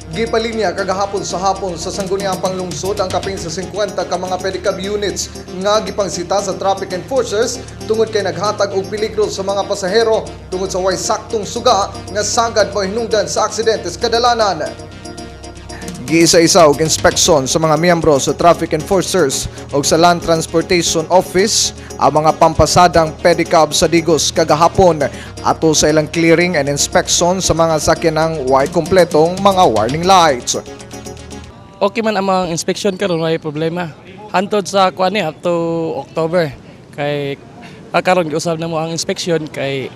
Gipalinya kagahapon sa hapon sa sangguniang panglungsod ang kapin sa 50 ka mga pedicab units nga gipangsita sa traffic enforcers tungod kay naghatag og peligro sa mga pasahero tungod sa way saktong suga nga sagad mo hinungdan sa aksidente sa kadalanan. Giisa-isa og inspeksyon sa mga miyembro sa traffic enforcers o sa Land Transportation Office ang mga pampasadang pedicab sa Digos kagahapon ato sa ilang clearing and inspection sa mga sakyanang way kompletong mga warning lights. Okay man ang mga inspeksyon karon may problema. Hantod sa kuan up to October kay karon giusab na mo ang inspeksyon kay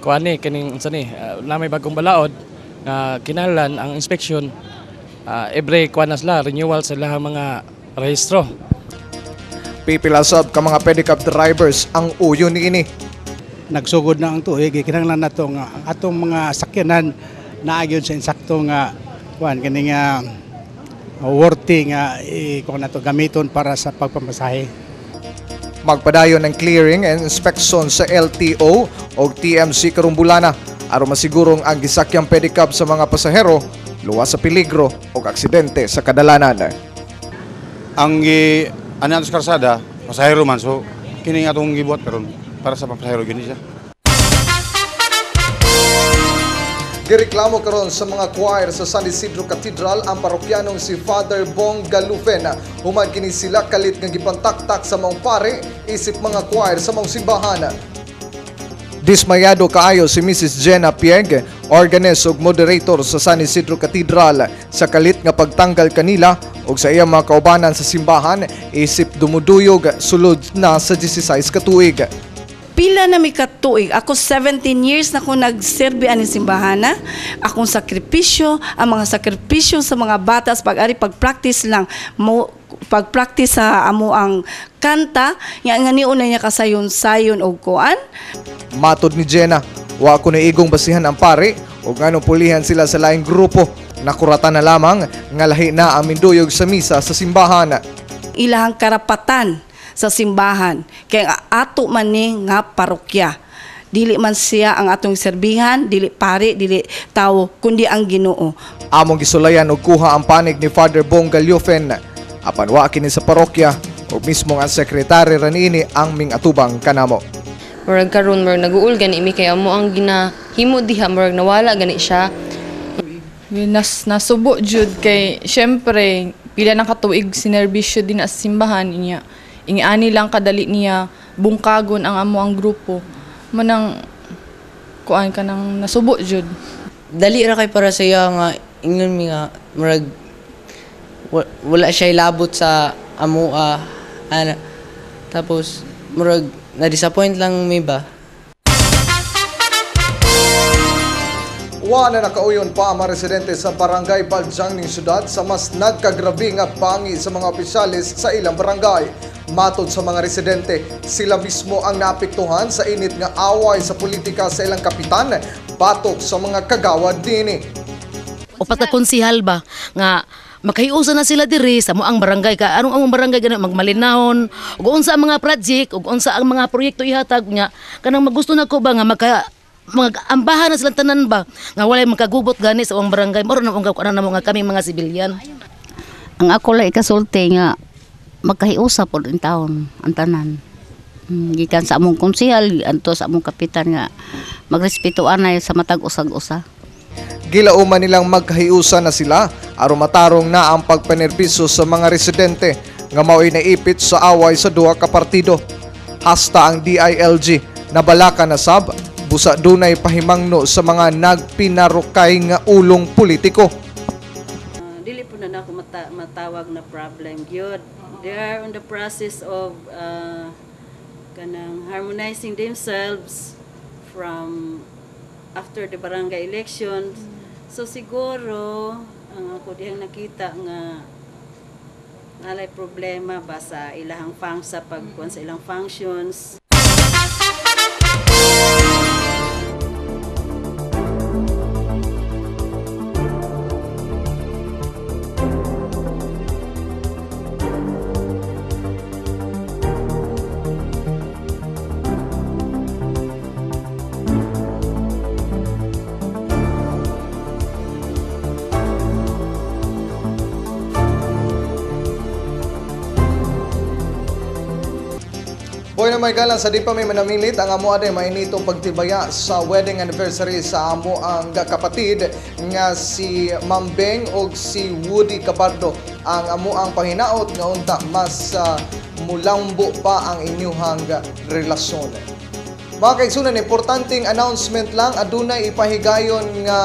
kuan kining unsa ni na may bagong balaod nga kinahanglan ang inspeksyon every kuan sila renewal sa ilang mga rehistro. Pipila sab ka mga pedicab drivers ang uyo niini. Nagsugod na ang tuig, kinahanglan nato nga atong mga sakyanan naagyon sa insakto nga kuan kini nga worthy nga kung nato gamiton para sa pagpamasahe. Magpadayon ng clearing and inspection sa LTO o TMC karong bulana aron masigurong ang gisakyang pedicab sa mga pasahero luwas sa peligro o aksidente sa kadalanan. Ang ano sa karsada, pasahero man, so kini nga itong gibuhat karon para sa pasahero gini siya. Gireklamo karon sa mga choir sa San Isidro Cathedral ang parokyanong si Father Bong Galufen. Human kini sila kalit nga gipantaktak sa maong pare isip mga choir sa maong simbahan. Dismayado kaayo si Mrs. Jenna Pieg, organist ug moderator sa San Isidro Cathedral sa kalit nga pagtanggal kanila ug sa iyang mga kaubanan sa simbahan isip dumuduyog sulod na sa 16 ka tuig. Pila na mi katuig. Ako 17 years na ko nagserbi ani simbahana. Akong sakripisyo, ang mga sakripisyo sa mga batas pag-practice lang mo pag-practice sa amo ang kanta nga niuna niya kasayon-sayon og kuan. Matod ni Jenna, wa ko naigong basihan ang pare ug nganong pulihan sila sa laing grupo. Nakuratan na lamang nga lahi na ang minduyog sa misa sa simbahan. Ilahang karapatan sa simbahan kay ato man ni nga parokya. Dili man siya ang atong serbihan, dili pare, dili tawo, kundi ang Ginoo. Among gisulayan og kuha ang panig ni Father Bong Galufen. Apan wa kini sa parokya ug mismo ang sekretary ranini ang mingatubang kanamo. Murag karon murag naguul gani mi kay amo ang ginahimo diha murag nawala gani siya. Nasubo jud kay syempre pila na katuig sinerbisyo din sa simbahan niya. Ingiani lang kadali niya bungkagon ang amo ang grupo. Manang kuan ka nang nasubo jud. Dali ra kay para sa iya nga ingon mi nga murag wala siya ilabot sa amo tapos murag na-disappoint lang mi ba. Wa na nakauyon pa ang mga residente sa barangay Baljang ning syudad sa mas nagkagrabe nga pangi sa mga opisyalis sa ilang barangay. Matod sa mga residente, sila mismo ang naapektuhan sa init nga away sa politika sa ilang kapitan, batok sa mga kagawad dinhi. Upat ka konsihal ba nga makahiusa na sila diri sa moang barangay ka anong among barangay gani magmalinahon ug unsa ang mga project ug unsa ang mga proyekto ihatag nya kanang magusto nako ba nga ambahan na silang tanan ba nga walay makagubot gani sa among barangay moro na kuan na mo nga kami mga sibilyan. Ang ako lay kasulti nga magkahiusa pod in taon ang tanan. Gikan sa among konsehal anto sa among kapitan nga magrespeto anay sa matag usag-usa. Gilauman nilang magkahiusa na sila aron matarong na ang pagpanerbiso sa mga residente nga mao'y naipit sa away sa duha ka partido. Hasta ang DILG nabalaka na sab busa dunay pahimangno sa mga nagpinarukay nga ulong politiko. Dili po na ako matawag na problem gyud. They are on the process of kanang harmonizing themselves from after the barangay elections. So siguro ang ako dihang nakita nga nalay problema ba sa ilahang sa pagkuan sa ilang functions. Sunay may galang sa di pa may manamilit ang amo aday mainito pagtibaya sa wedding anniversary sa amo ang kapatid nga si Mambeng o si Woody Cabardo. Ang amo ang panginaot nga unta mas mulambo pa ang inyuhang relasyon. Mga kaigsunan, importanteng announcement lang, adunay ipahigayon nga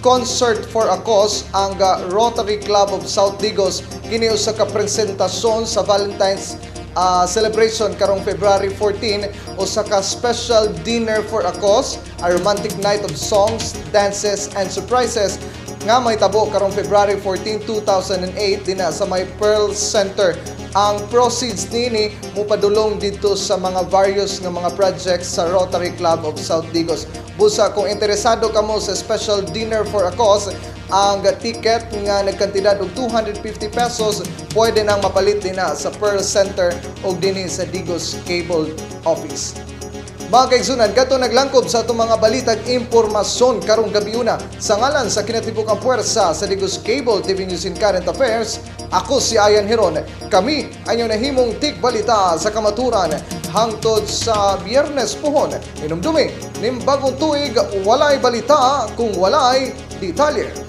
concert for a cause ang Rotary Club of South Digos kini usa ka presentasyon sa Valentine's celebration karong February 14 usa ka special dinner for a cause, a romantic night of songs, dances and surprises nga may tabo karong February 14, 2008 dinha sa may Pearl Center. Ang proceeds nini mupadulong dito sa mga various nga mga projects sa Rotary Club of South Digos. Busa kung interesado kamo sa special dinner for a cause, ang ticket nga nagkantidad og 250 pesos pwede nang mapalit din na sa Pearl Center o dinhi sa Digos Cable Office. Mga kaigsunan, gato naglangkob sa itong mga balitag impormasyon karong gabiuna sa ngalan sa kinatibukang puwersa sa Digos Cable TV News and Current Affairs. Ako si Ayan Heron. Kami ay yung nahimong tigbalita sa kamaturan hangtod sa Biyernes puhon. Inumdumi, nimbagong tuig, walay balita kung walay detalye.